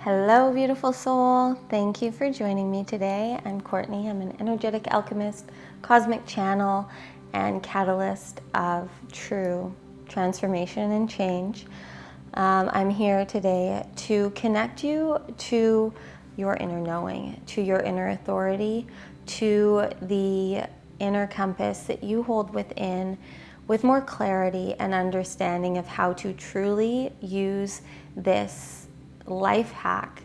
Hello, beautiful soul. Thank you for joining me today. I'm Courtney. I'm an energetic alchemist, cosmic channel, and catalyst of true transformation and change. I'm here today to connect you to your inner knowing, to your inner authority, to the inner compass that you hold within, with more clarity and understanding of how to truly use this life hack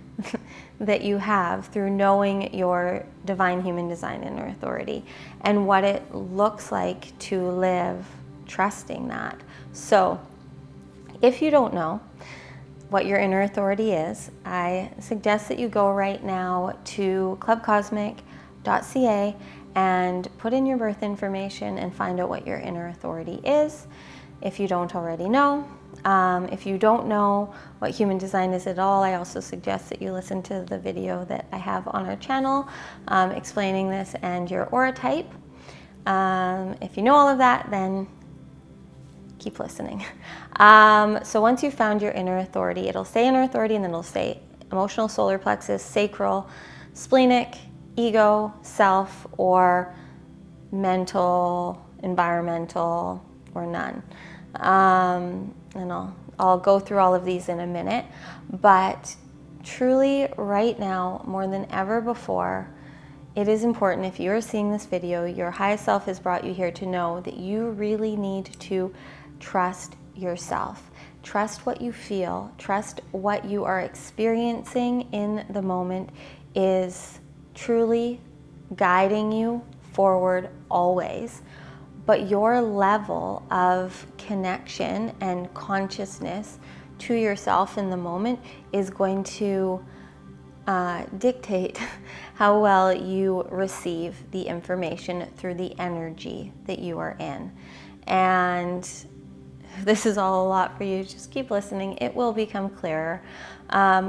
that you have through knowing your divine human design inner authority and what it looks like to live trusting that. So if you don't know what your inner authority is, I suggest that you go right now to clubcosmic.ca and put in your birth information and find out what your inner authority is if you don't already know. If you don't know what human design is at all, I also suggest that you listen to the video that I have on our channel explaining this and your aura type. If you know all of that, then keep listening. So once you've found your inner authority, it'll say inner authority and then it'll say emotional solar plexus, sacral, splenic, ego, self, or mental, environmental, or none. And I'll go through all of these in a minute, but truly right now, more than ever before, it is important, if you're seeing this video, your highest self has brought you here to know that you really need to trust yourself. Trust what you feel. Trust what you are experiencing in the moment is truly guiding you forward always. But your level of connection and consciousness to yourself in the moment is going to dictate how well you receive the information through the energy that you are in. And this is all a lot for you. Just keep listening. It will become clearer.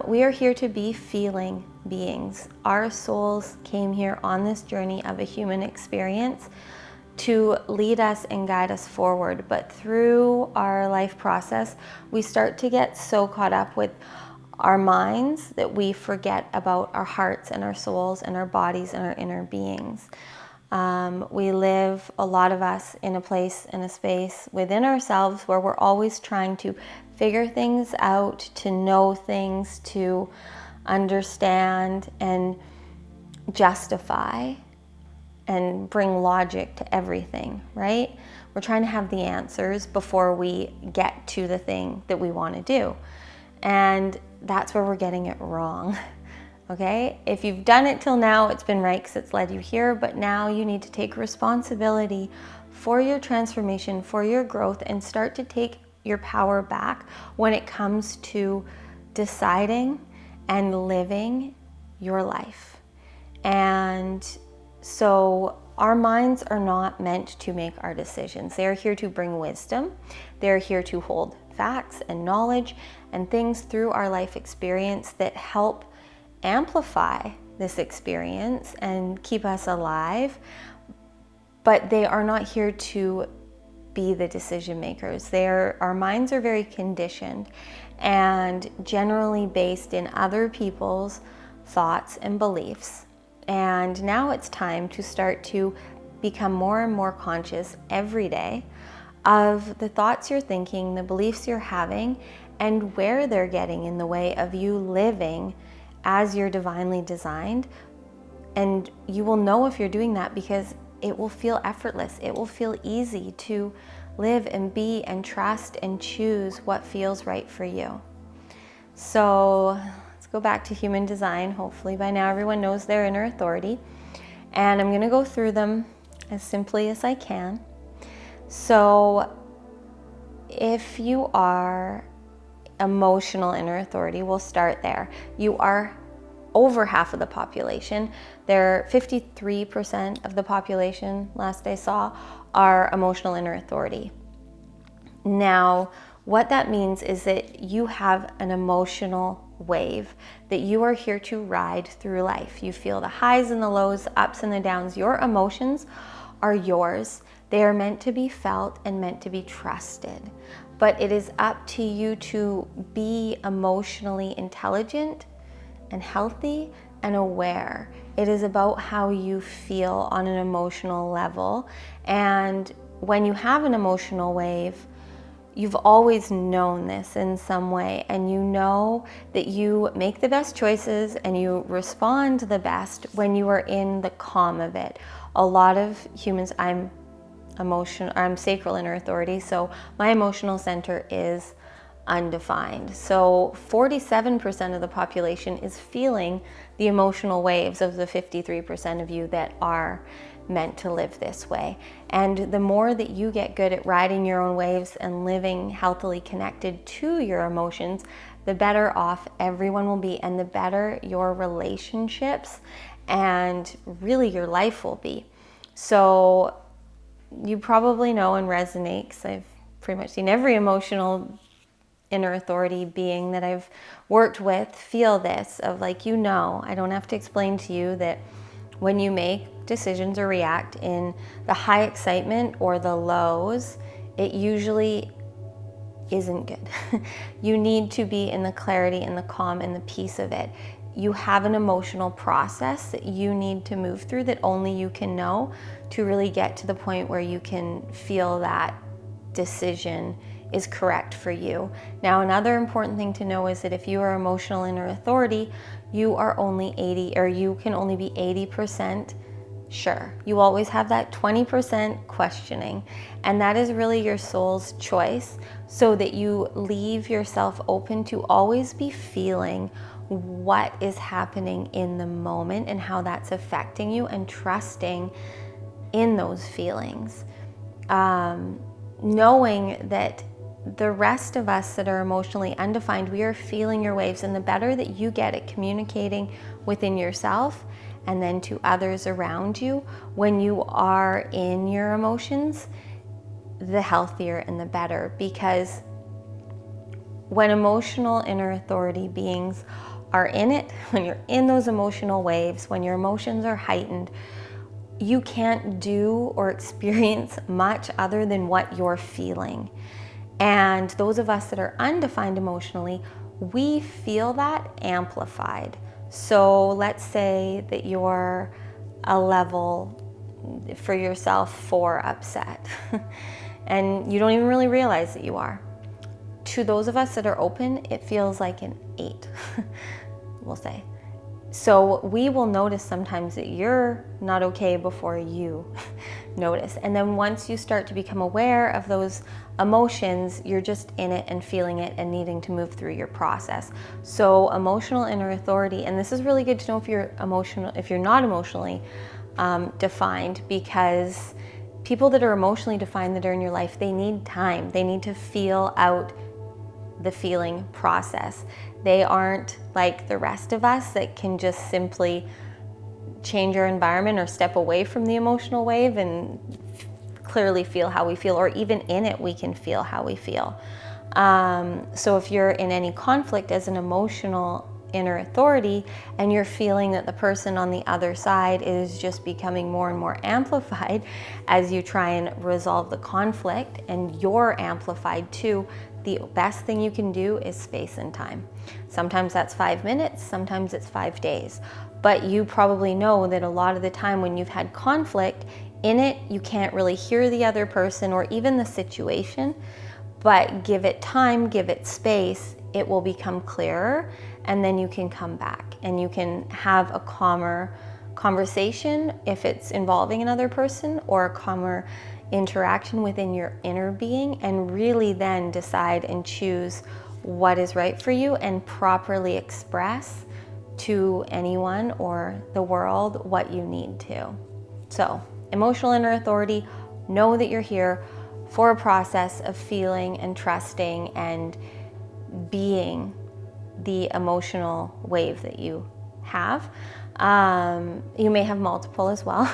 We are here to be feeling beings. Our souls came here on this journey of a human experience to lead us and guide us forward. But through our life process, we start to get so caught up with our minds that we forget about our hearts and our souls and our bodies and our inner beings. We live, a lot of us, in a place, in a space within ourselves where we're always trying to figure things out, to know things, to understand and justify and bring logic to everything, right? We're trying to have the answers before we get to the thing that we want to do. And that's where we're getting it wrong, okay? If you've done it till now, it's been right because it's led you here, but now you need to take responsibility for your transformation, for your growth, and start to take your power back when it comes to deciding and living your life. And so our minds are not meant to make our decisions. They are here to bring wisdom. They're here to hold facts and knowledge and things through our life experience that help amplify this experience and keep us alive. But they are not here to be the decision makers. Our minds are very conditioned and generally based in other people's thoughts and beliefs. And now it's time to start to become more and more conscious every day of the thoughts you're thinking, the beliefs you're having, and where they're getting in the way of you living as you're divinely designed. And you will know if you're doing that because it will feel effortless. It will feel easy to live and be and trust and choose what feels right for you. So go back to human design. Hopefully by now everyone knows their inner authority. And I'm going to go through them as simply as I can. So if you are emotional inner authority, we'll start there. You are over half of the population. There 53% of the population, last I saw, are emotional inner authority. Now, what that means is that you have an emotional wave that you are here to ride through life. You feel the highs and the lows, ups and the downs. Your emotions are yours. They are meant to be felt and meant to be trusted. But it is up to you to be emotionally intelligent and healthy and aware. It is about how you feel on an emotional level. And when you have an emotional wave, you've always known this in some way, and you know that you make the best choices and you respond the best when you are in the calm of it. A lot of humans, I'm sacral inner authority, so my emotional center is undefined. So 47% of the population is feeling the emotional waves of the 53% of you that are meant to live this way. And the more that you get good at riding your own waves and living healthily connected to your emotions, the better off everyone will be, and the better your relationships and really your life will be. So you probably know and resonate, because I've pretty much seen every emotional inner authority being that I've worked with feel this, of like, I don't have to explain to you that when you make decisions or react in the high excitement or the lows, it usually isn't good. You need to be in the clarity and the calm and the peace of it. You have an emotional process that you need to move through that only you can know to really get to the point where you can feel that decision is correct for you. Now, another important thing to know is that if you are emotional inner authority, you are only 80, or you can only be 80% sure. You always have that 20% questioning, and that is really your soul's choice, so that you leave yourself open to always be feeling what is happening in the moment and how that's affecting you, and trusting in those feelings. Knowing that the rest of us that are emotionally undefined, we are feeling your waves, and the better that you get at communicating within yourself and then to others around you when you are in your emotions, the healthier and the better. Because when emotional inner authority beings are in it, when you're in those emotional waves, when your emotions are heightened, you can't do or experience much other than what you're feeling. And those of us that are undefined emotionally, we feel that amplified. So let's say that you're a level for yourself 4 upset and you don't even really realize that you are. To those of us that are open, it feels like an 8, we'll say. So we will notice sometimes that you're not okay before you notice. And then once you start to become aware of those emotions, you're just in it and feeling it and needing to move through your process. So emotional inner authority, and this is really good to know if you're not emotionally defined, because people that are emotionally defined that are in your life, they need time. They need to feel out the feeling process. They aren't like the rest of us that can just simply change our environment or step away from the emotional wave and clearly feel how we feel, or even in it we can feel how we feel. So if you're in any conflict as an emotional inner authority and you're feeling that the person on the other side is just becoming more and more amplified as you try and resolve the conflict, and you're amplified too, the best thing you can do is space and time. Sometimes that's 5 minutes, sometimes it's 5 days. But you probably know that a lot of the time when you've had conflict, in it you can't really hear the other person or even the situation, but give it time, give it space, it will become clearer, and then you can come back and you can have a calmer conversation if it's involving another person, or a calmer interaction within your inner being, and really then decide and choose what is right for you and properly express to anyone or the world what you need to. So, emotional inner authority, know that you're here for a process of feeling and trusting and being the emotional wave that you have. You may have multiple as well.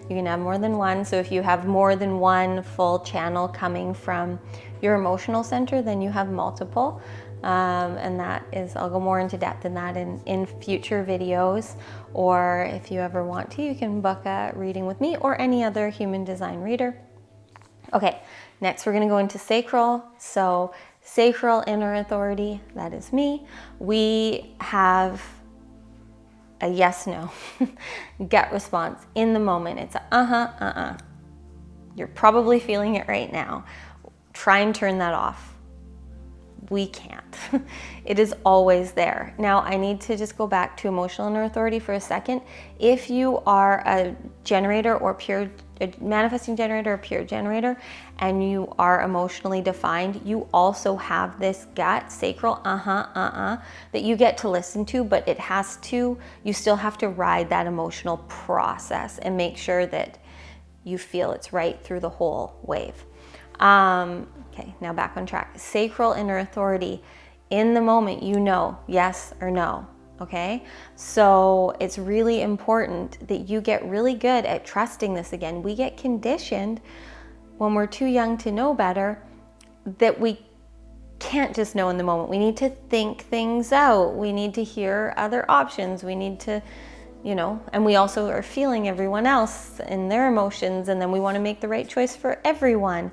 You can have more than one. So if you have more than one full channel coming from your emotional center, then you have multiple. And that is, I'll go more into depth in that in future videos, or if you ever want to, you can book a reading with me or any other human design reader. Okay, next we're gonna go into sacral. So sacral inner authority, that is me. We have a yes, no, gut response in the moment. It's a You're probably feeling it right now. Try and turn that off. We can't. It is always there. Now, I need to just go back to emotional inner authority for a second. If you are a generator or a manifesting generator or pure generator, and you are emotionally defined, you also have this gut, sacral, that you get to listen to, but you still have to ride that emotional process and make sure that you feel it's right through the whole wave. Okay, now back on track. Sacral inner authority. In the moment, you know, yes or no, okay? So it's really important that you get really good at trusting this again. We get conditioned when we're too young to know better that we can't just know in the moment. We need to think things out. We need to hear other options. We need to, and we also are feeling everyone else and their emotions, and then we want to make the right choice for everyone.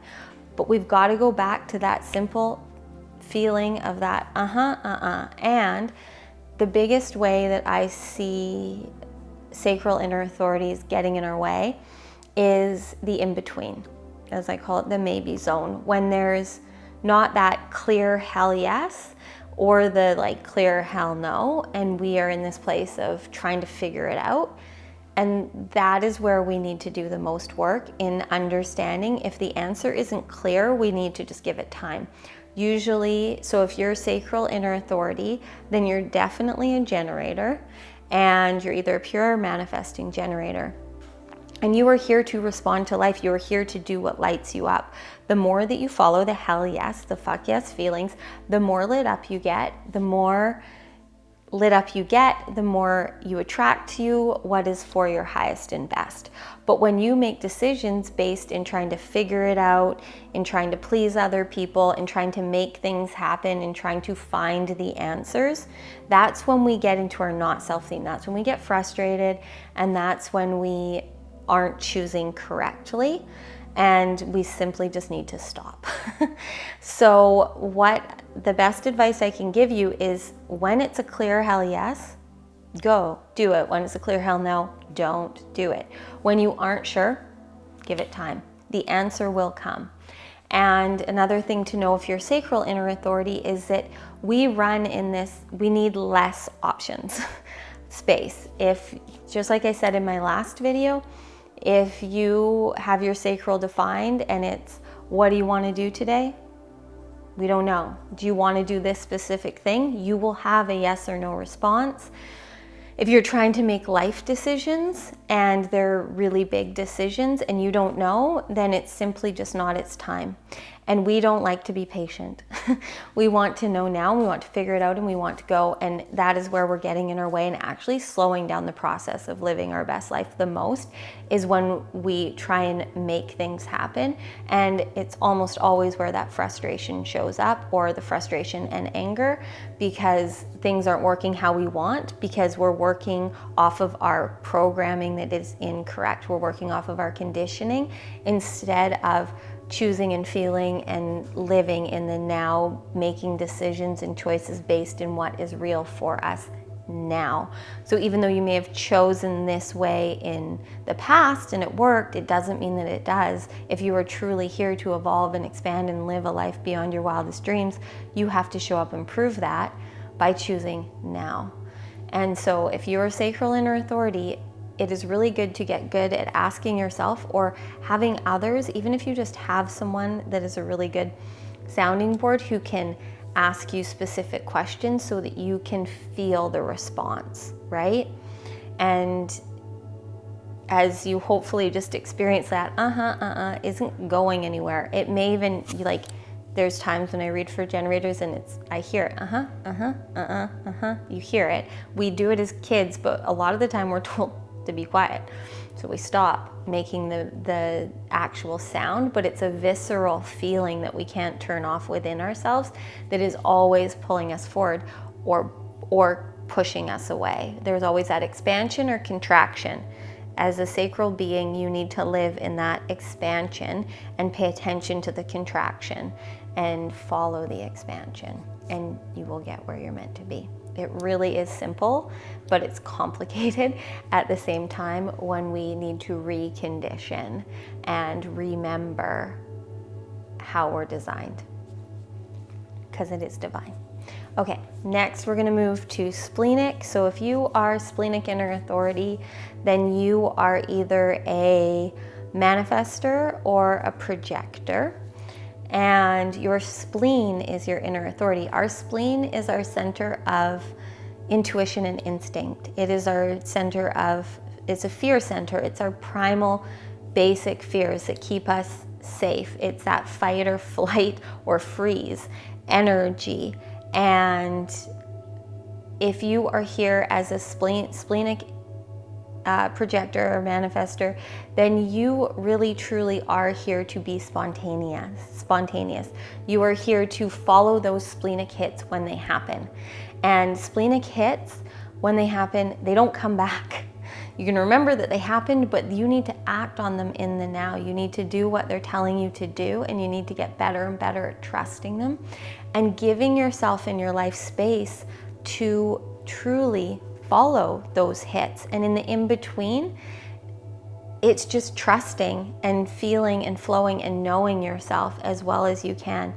But we've got to go back to that simple feeling of that And the biggest way that I see sacral inner authorities getting in our way is the in-between, as I call it, the maybe zone, when there's not that clear hell yes or the clear hell no, and we are in this place of trying to figure it out. And that is where we need to do the most work in understanding. If the answer isn't clear, we need to just give it time. Usually, so if you're sacral inner authority, then you're definitely a generator, and you're either a pure or manifesting generator. And you are here to respond to life. You are here to do what lights you up. The more that you follow the hell yes, the fuck yes feelings, the more lit up you get, the more you attract to you what is for your highest and best. But when you make decisions based in trying to figure it out, in trying to please other people, in trying to make things happen, in trying to find the answers, that's when we get into our not self theme. That's when we get frustrated, and that's when we aren't choosing correctly, and we simply just need to stop. So what the best advice I can give you is, when it's a clear hell yes, go do it. When it's a clear hell no, don't do it. When you aren't sure, give it time. The answer will come. And another thing to know if you're sacral inner authority is that we run in this, we need less options space. If, just like I said in my last video, if you have your sacral defined and it's, what do you want to do today? We don't know. Do you want to do this specific thing? You will have a yes or no response. If you're trying to make life decisions and they're really big decisions and you don't know, then it's simply just not its time. And we don't like to be patient. We want to know now, we want to figure it out, and we want to go. And that is where we're getting in our way and actually slowing down the process of living our best life the most, is when we try and make things happen. And it's almost always where that frustration shows up, or the frustration and anger, because things aren't working how we want, because we're working off of our programming that is incorrect. We're working off of our conditioning instead of choosing and feeling and living in the now, making decisions and choices based in what is real for us now. So even though you may have chosen this way in the past and it worked, it doesn't mean that it does. If you are truly here to evolve and expand and live a life beyond your wildest dreams, you have to show up and prove that by choosing now. And so if you're a sacral inner authority, it is really good to get good at asking yourself, or having others, even if you just have someone that is a really good sounding board who can ask you specific questions so that you can feel the response, right? And as you hopefully just experience that isn't going anywhere. It may even, there's times when I read for generators and I hear it, you hear it. We do it as kids, but a lot of the time we're told to be quiet. So we stop making the actual sound, but it's a visceral feeling that we can't turn off within ourselves that is always pulling us forward or pushing us away. There's always that expansion or contraction. As a sacral being, you need to live in that expansion and pay attention to the contraction. and follow the expansion, and you will get where you're meant to be. It really is simple, but it's complicated at the same time when we need to recondition and remember how we're designed, because it is divine. Okay, next we're going to move to splenic. So if you are splenic inner authority, then you are either a manifester or a projector, and your spleen is your inner authority. Our spleen is our center of intuition and instinct. It is our center of, it's a fear center. It's our primal basic fears that keep us safe. It's that fight or flight or freeze energy. And if you are here as a splenic projector or manifester, then you really truly are here to be spontaneous. You are here to follow those splenic hits when they happen. And splenic hits, when they happen, they don't come back. You can remember that they happened, but you need to act on them in the now. You need to do what they're telling you to do, and you need to get better and better at trusting them and giving yourself in your life space to truly follow those hits. And in the in-between, it's just trusting and feeling and flowing and knowing yourself as well as you can.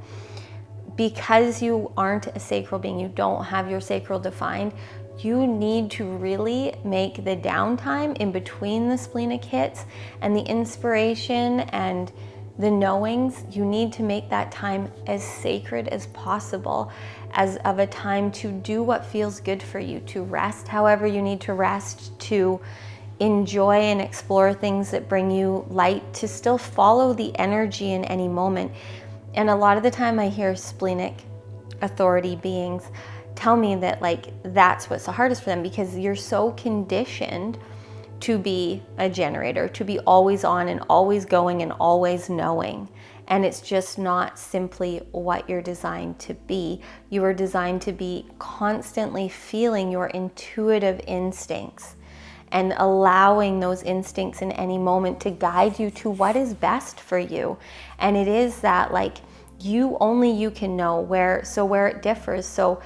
Because you aren't a sacral being, you don't have your sacral defined, you need to really make the downtime in between the splenic hits and the inspiration and the knowings. You need to make that time as sacred as possible, as of a time to do what feels good for you, to rest however you need to rest, to enjoy and explore things that bring you light, to still follow the energy in any moment. And a lot of the time I hear splenic authority beings tell me that that's what's the hardest for them, because you're so conditioned to be a generator, to be always on and always going and always knowing. And it's just not simply what you're designed to be. You are designed to be constantly feeling your intuitive instincts and allowing those instincts in any moment to guide you to what is best for you. And it is that only you can know where it differs. So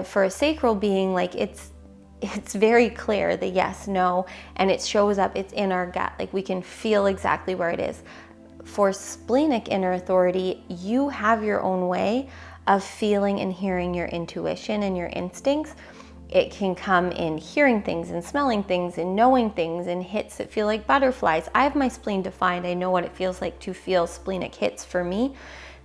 for a sacral being, it's very clear, the yes, no, and it shows up, it's in our gut, we can feel exactly where it is. For splenic inner authority, you have your own way of feeling and hearing your intuition and your instincts. It can come in hearing things and smelling things and knowing things and hits that feel like butterflies. I have my spleen defined. I know what it feels like to feel splenic hits for me.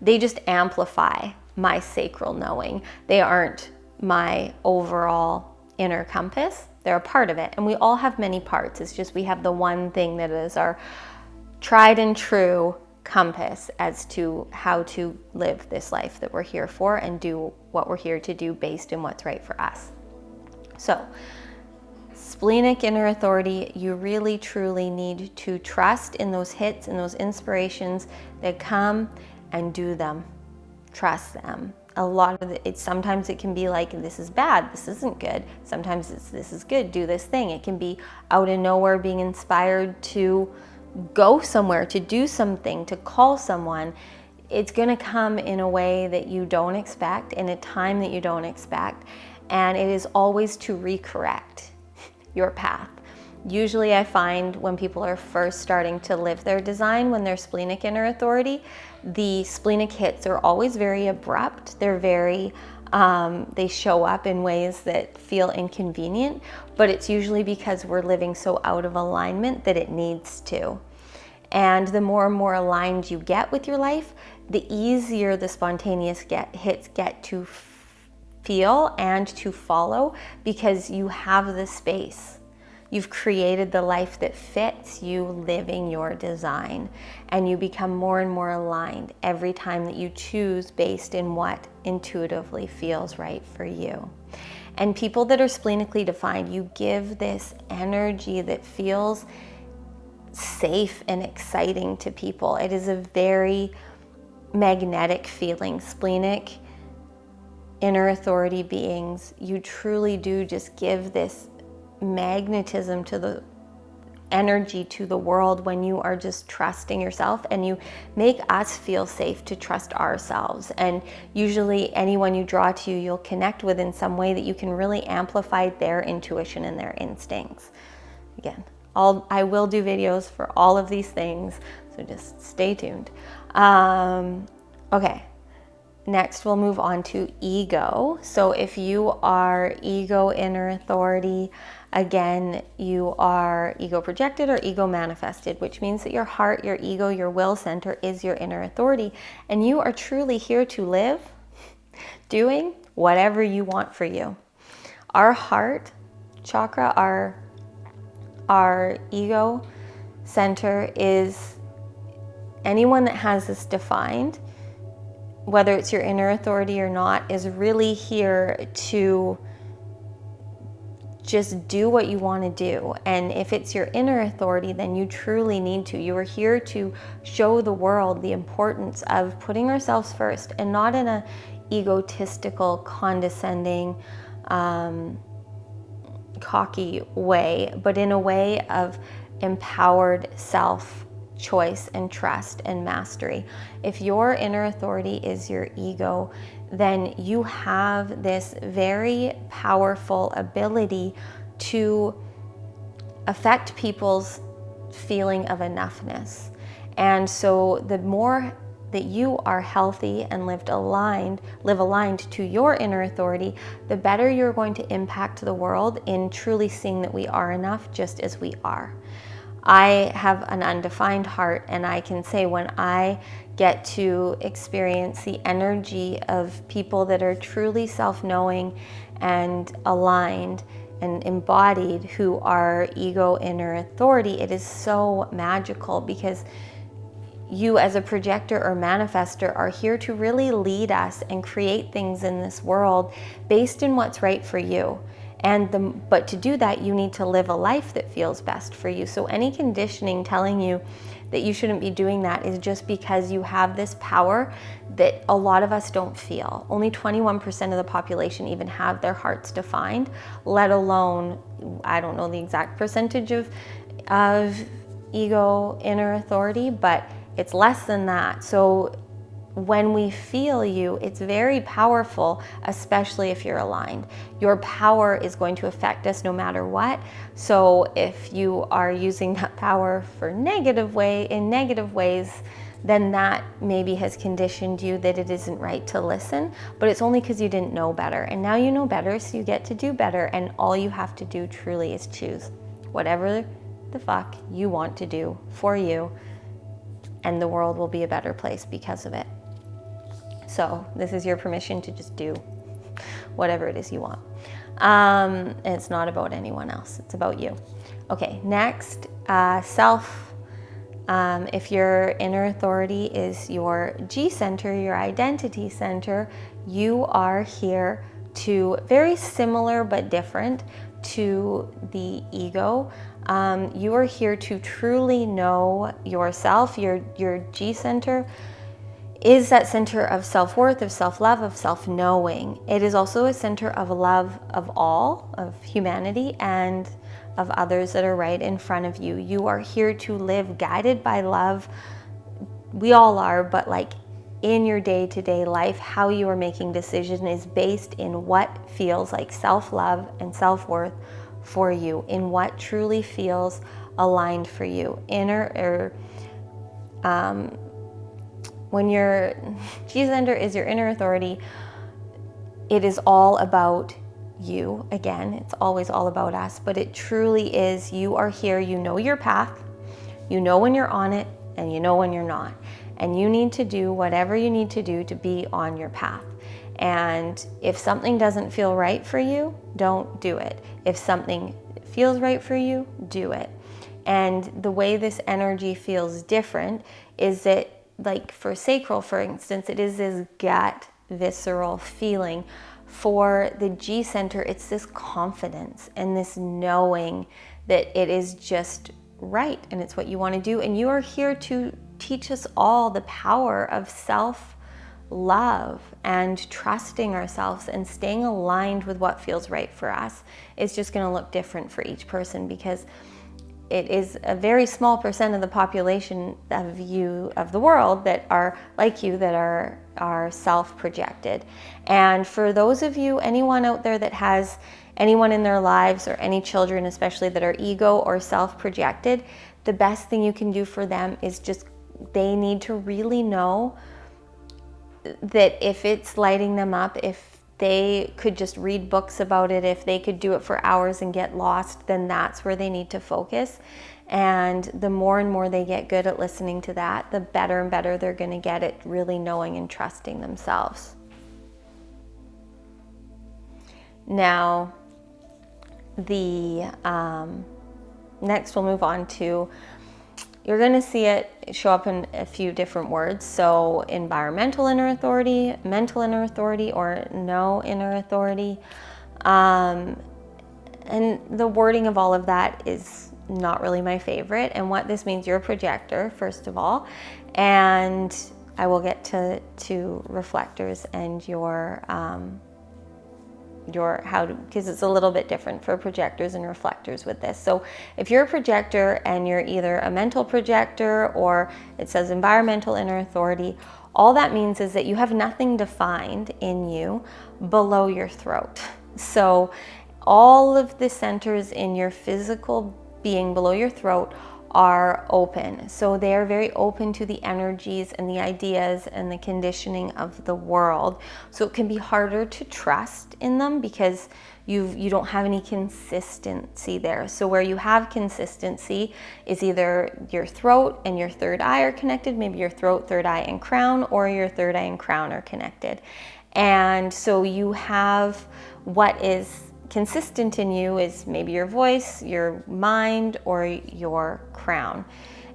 They just amplify my sacral knowing. They aren't my overall inner compass. They're a part of it. And we all have many parts. It's just we have the one thing that is our tried and true compass as to how to live this life that we're here for and do what we're here to do based in what's right for us. So, splenic inner authority, you really truly need to trust in those hits and those inspirations that come, and do them. Trust them. A lot of it, sometimes it can be this is bad, this isn't good. Sometimes it's this is good, do this thing. It can be out of nowhere being inspired to go somewhere, to do something, to call someone. It's going to come in a way that you don't expect, in a time that you don't expect. And it is always to recorrect your path. Usually I find when people are first starting to live their design, when they're splenic inner authority, the splenic hits are always very abrupt. They're very, they show up in ways that feel inconvenient, but it's usually because we're living so out of alignment that it needs to. And the more and more aligned you get with your life, the easier the spontaneous hits get to feel and to follow, because you have the space. You've created the life that fits you living your design, and you become more and more aligned every time that you choose based in what intuitively feels right for you. And people that are splenically defined, you give this energy that feels safe and exciting to people. It is a very magnetic feeling. Splenic inner authority beings, you truly do just give this magnetism to the energy to the world when you are just trusting yourself, and you make us feel safe to trust ourselves. And usually anyone you draw to you, you'll connect with in some way that you can really amplify their intuition and their instincts. Again, I will do videos for all of these things, so just stay tuned. Okay. Next, we'll move on to ego. So if you are ego, inner authority, again, you are ego projected or ego manifested, which means that your heart, your ego, your will center is your inner authority. And you are truly here to live doing whatever you want for you. Our heart chakra, our ego center, is anyone that has this defined, whether it's your inner authority or not, is really here to just do what you want to do. And if it's your inner authority, then you truly need to. You are here to show the world the importance of putting ourselves first, and not in a egotistical, condescending, cocky way, but in a way of empowered self-choice and trust and mastery. If your inner authority is your ego, then you have this very powerful ability to affect people's feeling of enoughness. And so the more that you are healthy and live aligned to your inner authority, the better you're going to impact the world in truly seeing that we are enough just as we are. I have an undefined heart, and I can say when I get to experience the energy of people that are truly self-knowing and aligned and embodied, who are ego, inner authority, it is so magical, because you as a projector or manifester are here to really lead us and create things in this world based in what's right for you. But to do that, you need to live a life that feels best for you. So any conditioning telling you that you shouldn't be doing that is just because you have this power that a lot of us don't feel. Only 21% of the population even have their hearts defined, let alone, I don't know the exact percentage of ego, inner authority, but it's less than that. So when we feel you, it's very powerful, especially if you're aligned. Your power is going to affect us no matter what. So if you are using that power for in negative ways, then that maybe has conditioned you that it isn't right to listen, but it's only because you didn't know better. And now you know better, so you get to do better. And all you have to do truly is choose whatever the fuck you want to do for you, and the world will be a better place because of it. So this is your permission to just do whatever it is you want. And it's not about anyone else, it's about you. Okay, next, self. If your inner authority is your G center, your identity center, you are here to, very similar but different to the ego. You are here to truly know yourself. Your G center is that center of self-worth, of self-love, of self-knowing. It is also a center of love of all, of humanity, and of others that are right in front of you. You are here to live guided by love. We all are, but like in your day-to-day life, how you are making decisions is based in what feels like self-love and self-worth for you, in what truly feels aligned for you. When your G center is your inner authority, it is all about you. Again, it's always all about us, but it truly is, you are here, you know your path, you know when you're on it, and you know when you're not. And you need to do whatever you need to do to be on your path. And if something doesn't feel right for you, don't do it. If something feels right for you, do it. And the way this energy feels different is that, like for sacral, for instance, it is this gut, visceral feeling. For the G center, it's this confidence and this knowing that it is just right and it's what you want to do. And you are here to teach us all the power of self-love and trusting ourselves and staying aligned with what feels right for us. It's just going to look different for each person, because it is a very small percent of the population of the world that are like you, that are self-projected. And for those of you, anyone out there that has anyone in their lives, or any children especially, that are ego or self-projected, the best thing you can do for them is just, they need to really know that if it's lighting them up, if they could just read books about it, if they could do it for hours and get lost, then that's where they need to focus. And the more and more they get good at listening to that, the better and better they're going to get at really knowing and trusting themselves. Now, the next we'll move on to, you're going to see it show up in a few different words. So environmental inner authority, mental inner authority, or no inner authority. And the wording of all of that is not really my favorite. And what this means, you're a projector, first of all. And I will get to reflectors and your how to, because it's a little bit different for projectors and reflectors with this. So if you're a projector and you're either a mental projector, or it says environmental inner authority, all that means is that you have nothing defined in you below your throat. So all of the centers in your physical being below your throat are open. So they are very open to the energies and the ideas and the conditioning of the world. So it can be harder to trust in them because you don't have any consistency there. So where you have consistency is either your throat and your third eye are connected, maybe your throat, third eye, and crown, or your third eye and crown are connected. And so you have what is consistent in you is maybe your voice, your mind, or your crown.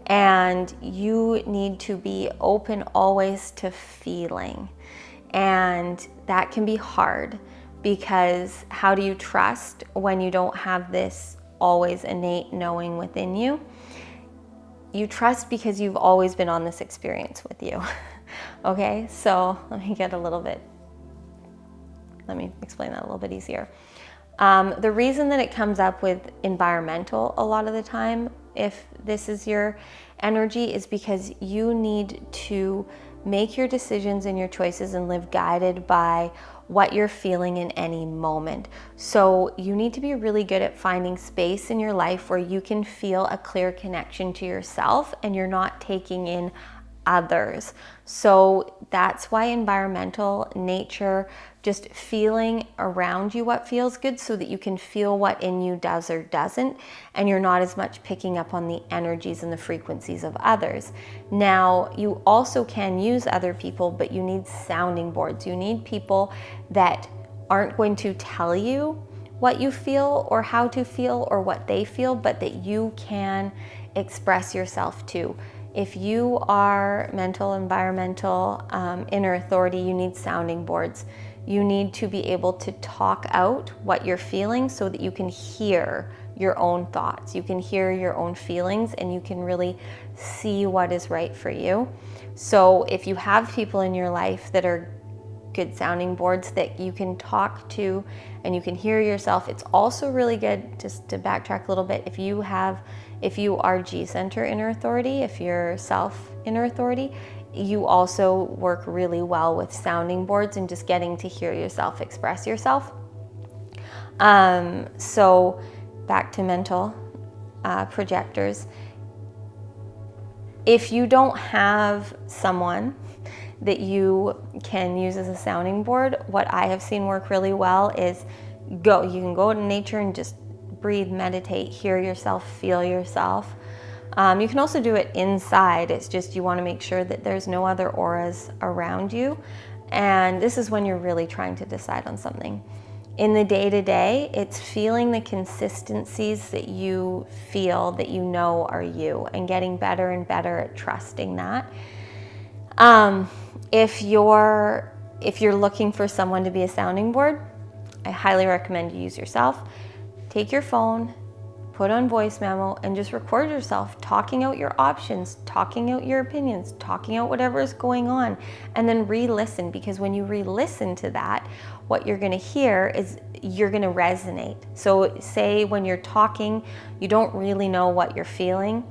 And you need to be open always to feeling. And that can be hard, because how do you trust when you don't have this always innate knowing within you? You trust because you've always been on this experience with you. Okay, so let me explain that a little bit easier. The reason that it comes up with environmental a lot of the time, if this is your energy, is because you need to make your decisions and your choices and live guided by what you're feeling in any moment. So you need to be really good at finding space in your life where you can feel a clear connection to yourself and you're not taking in others. So that's why environmental, nature, just feeling around you what feels good, so that you can feel what in you does or doesn't, and you're not as much picking up on the energies and the frequencies of others. Now, you also can use other people, but you need sounding boards. You need people that aren't going to tell you what you feel or how to feel or what they feel, but that you can express yourself to. If you are mental, environmental, inner authority, you need sounding boards. You need to be able to talk out what you're feeling so that you can hear your own thoughts. You can hear your own feelings and you can really see what is right for you. So if you have people in your life that are good sounding boards that you can talk to and you can hear yourself, it's also really good, just to backtrack a little bit, if you are G-center inner authority, if you're self inner authority, you also work really well with sounding boards and just getting to hear yourself express yourself. So back to mental projectors. If you don't have someone that you can use as a sounding board, what I have seen work really well is you can go to nature and just breathe, meditate, hear yourself, feel yourself. You can also do it inside. It's just you want to make sure that there's no other auras around you. And this is when you're really trying to decide on something. In the day-to-day, it's feeling the consistencies that you feel that you know are you, and getting better and better at trusting that. If you're looking for someone to be a sounding board, I highly recommend you use yourself. Take your phone, put on voice memo and just record yourself talking out your options, talking out your opinions, talking out whatever is going on, and then re-listen, because when you re-listen to that, what you're going to hear is you're going to resonate. So say when you're talking, you don't really know what you're feeling,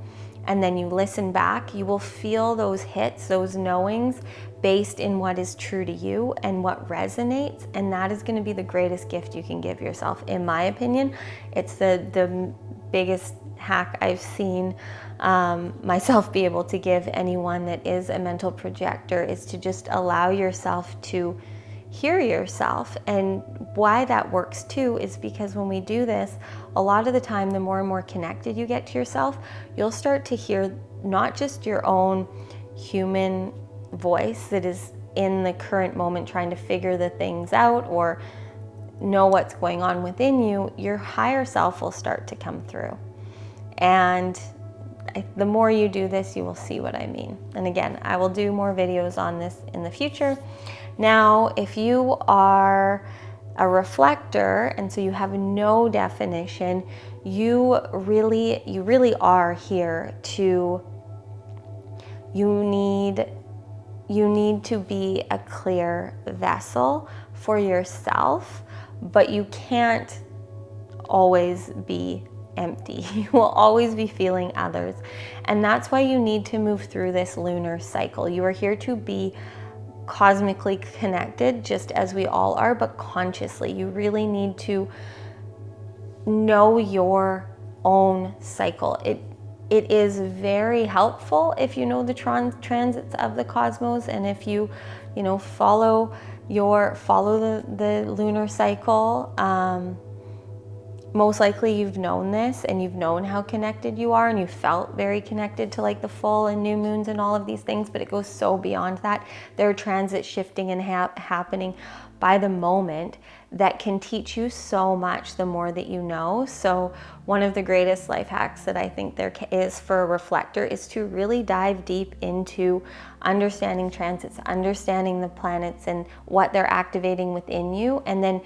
and then you listen back, you will feel those hits, those knowings based in what is true to you and what resonates. And that is going to be the greatest gift you can give yourself. In my opinion, it's the biggest hack I've seen myself be able to give anyone that is a mental projector, is to just allow yourself to hear yourself. And why that works too is because when we do this, a lot of the time, the more and more connected you get to yourself, you'll start to hear not just your own human voice that is in the current moment trying to figure the things out or know what's going on within you. Your higher self will start to come through. And the more you do this, you will see what I mean. And again, I will do more videos on this in the future. Now, if you are a reflector and so you have no definition, you really are here to, you need to be a clear vessel for yourself, but you can't always be empty. You will always be feeling others. And that's why you need to move through this lunar cycle. You are here to be cosmically connected, just as we all are, but consciously. You really need to know your own cycle. It is very helpful if you know the transits of the cosmos, and if you follow the lunar cycle. Most likely you've known this and you've known how connected you are, and you felt very connected to like the full and new moons and all of these things, but it goes so beyond that. There are transits shifting and happening by the moment that can teach you so much the more that you know. So one of the greatest life hacks that I think there is for a reflector is to really dive deep into understanding transits, understanding the planets and what they're activating within you, and then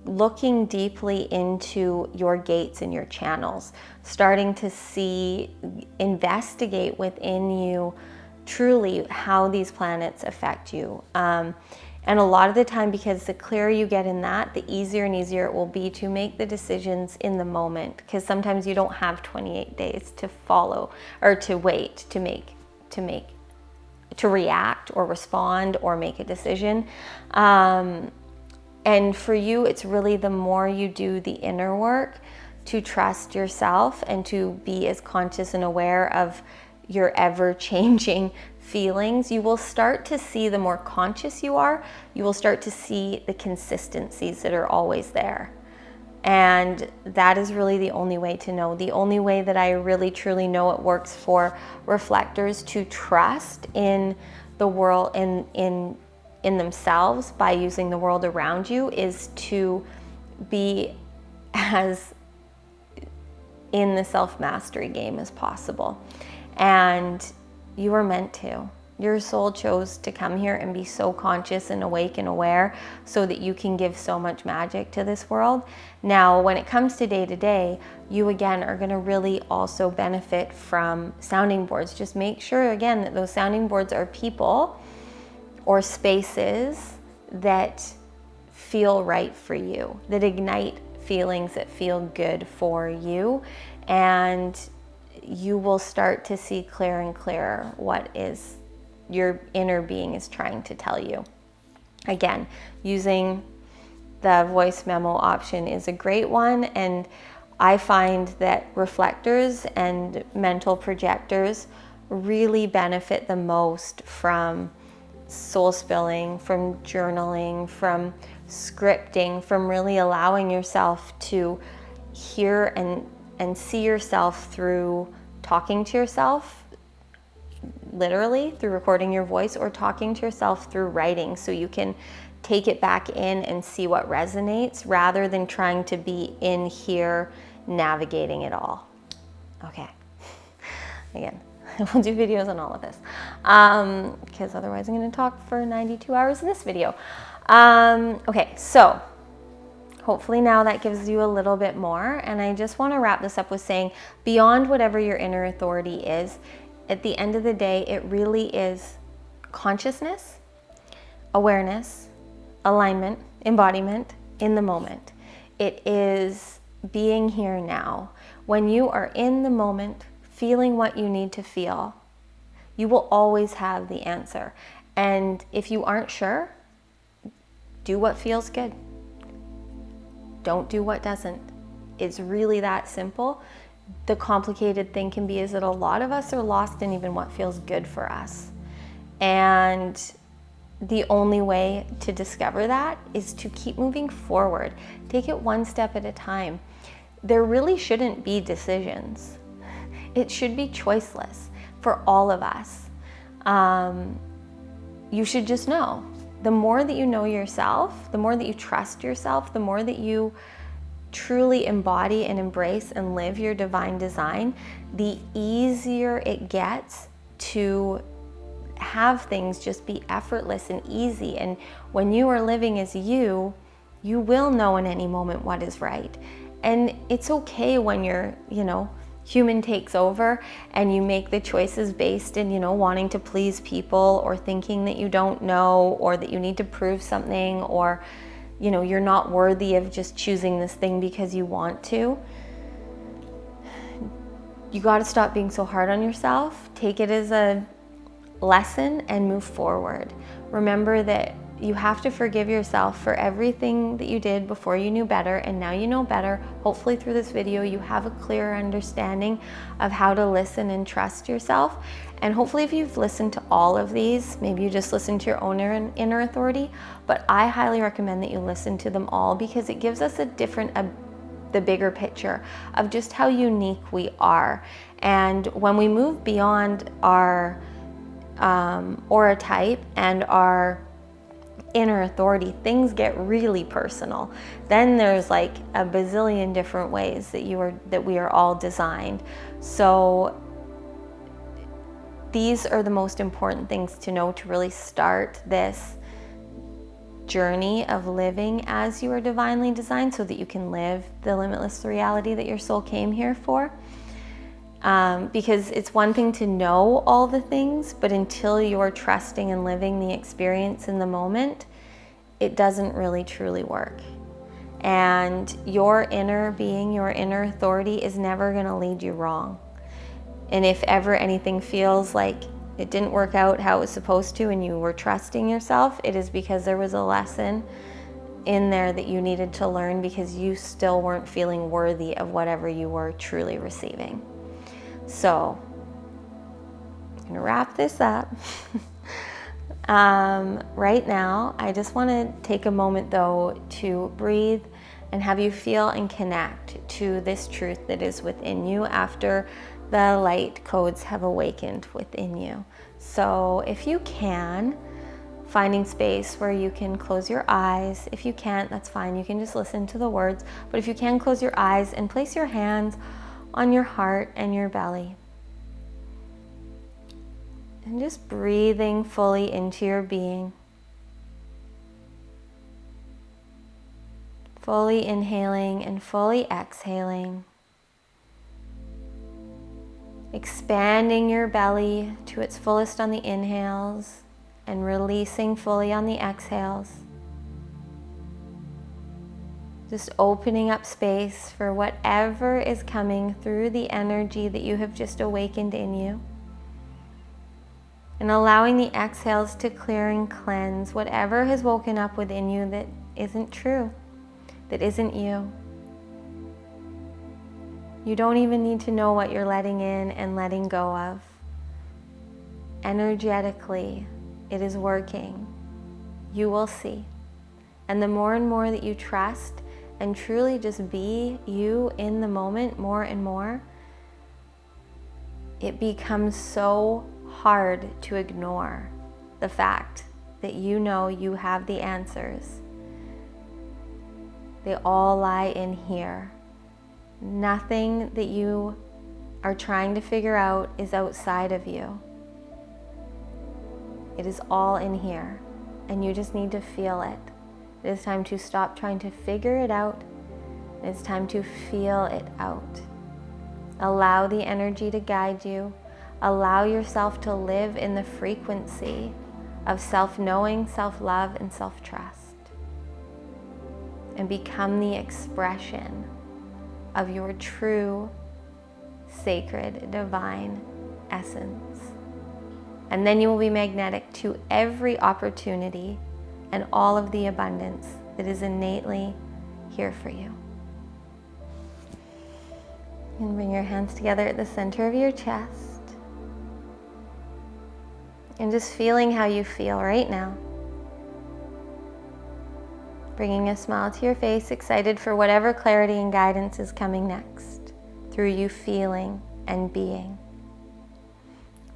looking deeply into your gates and your channels, starting to investigate within you truly how these planets affect you. And a lot of the time, because the clearer you get in that, the easier and easier it will be to make the decisions in the moment, because sometimes you don't have 28 days to follow or to wait to react or respond or make a decision. And for you, it's really the more you do the inner work to trust yourself and to be as conscious and aware of your ever-changing feelings, you will start to see, the more conscious you are, you will start to see the consistencies that are always there. And that is really the only way to know. The only way that I really truly know it works for reflectors to trust in the world, in themselves by using the world around you, is to be as in the self-mastery game as possible. And you are meant to. Your soul chose to come here and be so conscious and awake and aware so that you can give so much magic to this world. Now, when it comes to day to day, you again are going to really also benefit from sounding boards. Just make sure again that those sounding boards are people or spaces that feel right for you, that ignite feelings that feel good for you, and you will start to see clearer and clearer what is your inner being is trying to tell you. Again, using the voice memo option is a great one, and I find that reflectors and mental projectors really benefit the most from soul spilling, from journaling, from scripting, from really allowing yourself to hear and see yourself through talking to yourself, literally through recording your voice, or talking to yourself through writing, so you can take it back in and see what resonates rather than trying to be in here navigating it all. Okay, again, we'll do videos on all of this because otherwise I'm going to talk for 92 hours in this video. Okay, so Hopefully now that gives you a little bit more. And I just want to wrap this up with saying, beyond whatever your inner authority is, at the end of the day, it really is consciousness, awareness, alignment, embodiment in the moment. It is being here now. When you are in the moment, feeling what you need to feel, you will always have the answer. And if you aren't sure, do what feels good. Don't do what doesn't. It's really that simple. The complicated thing can be is that a lot of us are lost in even what feels good for us. And the only way to discover that is to keep moving forward. Take it one step at a time. There really shouldn't be decisions. It should be choiceless for all of us. You should just know. The more that you know yourself, the more that you trust yourself, the more that you truly embody and embrace and live your divine design, the easier it gets to have things just be effortless and easy. And when you are living as you will know in any moment what is right. And it's okay when you're, human takes over and you make the choices based in, wanting to please people or thinking that you don't know or that you need to prove something or, you're not worthy of just choosing this thing because you want to. You got to stop being so hard on yourself. Take it as a lesson and move forward. Remember that you have to forgive yourself for everything that you did before you knew better, and now you know better. Hopefully through this video you have a clearer understanding of how to listen and trust yourself. And hopefully if you've listened to all of these, maybe you just listen to your own inner authority, but I highly recommend that you listen to them all, because it gives us the bigger picture of just how unique we are. And when we move beyond our aura type and our inner authority, things get really personal. Then there's like a bazillion different ways that we are all designed. So these are the most important things to know to really start this journey of living as you are divinely designed, so that you can live the limitless reality that your soul came here for. Because it's one thing to know all the things, but until you're trusting and living the experience in the moment, it doesn't really truly work. And your inner being, your inner authority is never going to lead you wrong. And if ever anything feels like it didn't work out how it was supposed to and you were trusting yourself, it is because there was a lesson in there that you needed to learn, because you still weren't feeling worthy of whatever you were truly receiving. So I'm going to wrap this up. Right now, I just want to take a moment though to breathe and have you feel and connect to this truth that is within you after the light codes have awakened within you. So if you can, finding space where you can close your eyes. If you can't, that's fine. You can just listen to the words. But if you can, close your eyes and place your hands on your heart and your belly. And just breathing fully into your being. Fully inhaling and fully exhaling. Expanding your belly to its fullest on the inhales and releasing fully on the exhales. Just opening up space for whatever is coming through the energy that you have just awakened in you. And allowing the exhales to clear and cleanse whatever has woken up within you that isn't true, that isn't you. You don't even need to know what you're letting in and letting go of. Energetically, it is working. You will see. And the more and more that you trust and truly just be you in the moment more and more, it becomes so hard to ignore the fact that you know you have the answers. They all lie in here. Nothing that you are trying to figure out is outside of you. It is all in here, and you just need to feel it. It is time to stop trying to figure it out. It's time to feel it out. Allow the energy to guide you. Allow yourself to live in the frequency of self-knowing, self-love, and self-trust. And become the expression of your true, sacred, divine essence. And then you will be magnetic to every opportunity and all of the abundance that is innately here for you. And bring your hands together at the center of your chest. And just feeling how you feel right now. Bringing a smile to your face, excited for whatever clarity and guidance is coming next, through you feeling and being.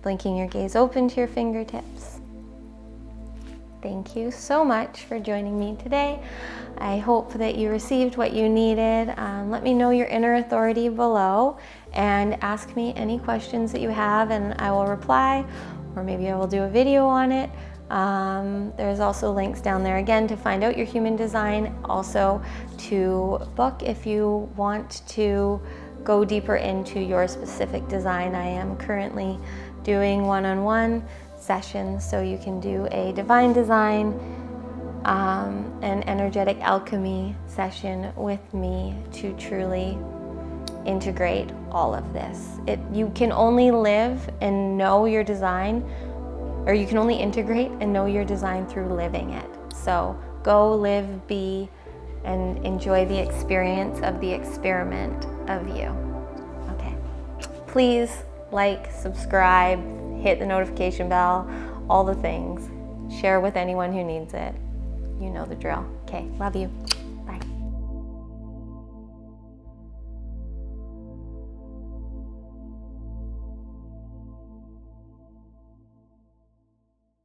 Blinking your gaze open to your fingertips. Thank you so much for joining me today. I hope that you received what you needed. Let me know your inner authority below and ask me any questions that you have and I will reply, or maybe I will do a video on it. There's also links down there again to find out your human design, also to book if you want to go deeper into your specific design. I am currently doing one-on-one sessions, so you can do a divine design, an energetic alchemy session with me to truly integrate all of this. You can only live and know your design, or you can only integrate and know your design through living it. So go live, be, and enjoy the experience of the experiment of you. Okay. Please like, subscribe, hit the notification bell, all the things. Share with anyone who needs it. You know the drill. Okay, love you.